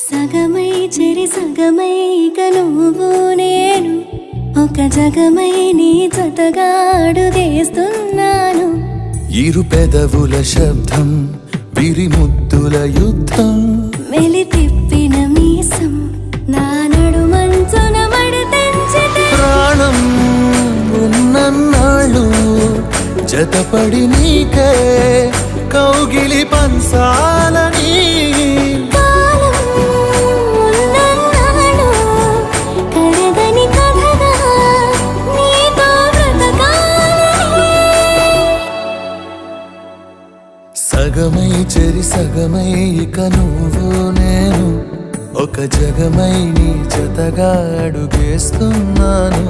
సగమై చెరి సగమై ఇక నువ్వు నేను ఒక జగమై నీ జతగా అడుగేస్తున్నాను. ఇరు పెదవుల శబ్దం విరిముద్దుల యుద్ధం మెలి తిప్పిన మీసం నా నడుమంచున మడతెంచితే ప్రాణం ఉన్నన్నాళ్ళు జతపడి నీకే కౌగిలి పంచాలని కాలం ఉన్నన్నాడు కరగని కథగా నీతో బ్రతకాలని. సగమై చెరి సగమై ఇక నువ్వు నేను ఒక జగమై నీ జతగా అడుగేస్తున్నాను.